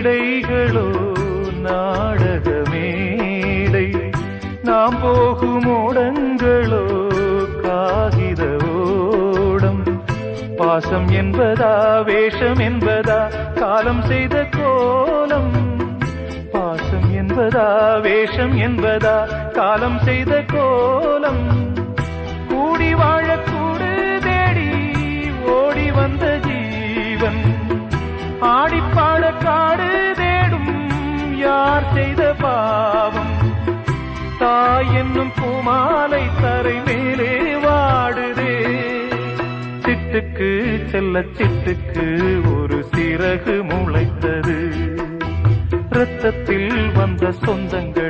மேடைகளோ நாடக மேடை, நாம் போகும் ஓடங்களோ காகித ஓடம். பாசம் என்பதா வேஷம் என்பதா காலம் செய்த கோலம், பாசம் என்பதா வேஷம் என்பதா காலம் செய்த கோலம். கூடி வாழக்கூடு தேடி ஓடி வந்த ஜீவன், ஆடிப்பாட காடு தேடும் யார் செய்த பாவம். தாய் என்னும் பூமாலை தரை மேலே வாடுதே, சிட்டுக்கு செல்ல சிட்டுக்கு ஒரு சிறகு முளைத்தது. இரத்தத்தில் வந்த சொந்தங்கள்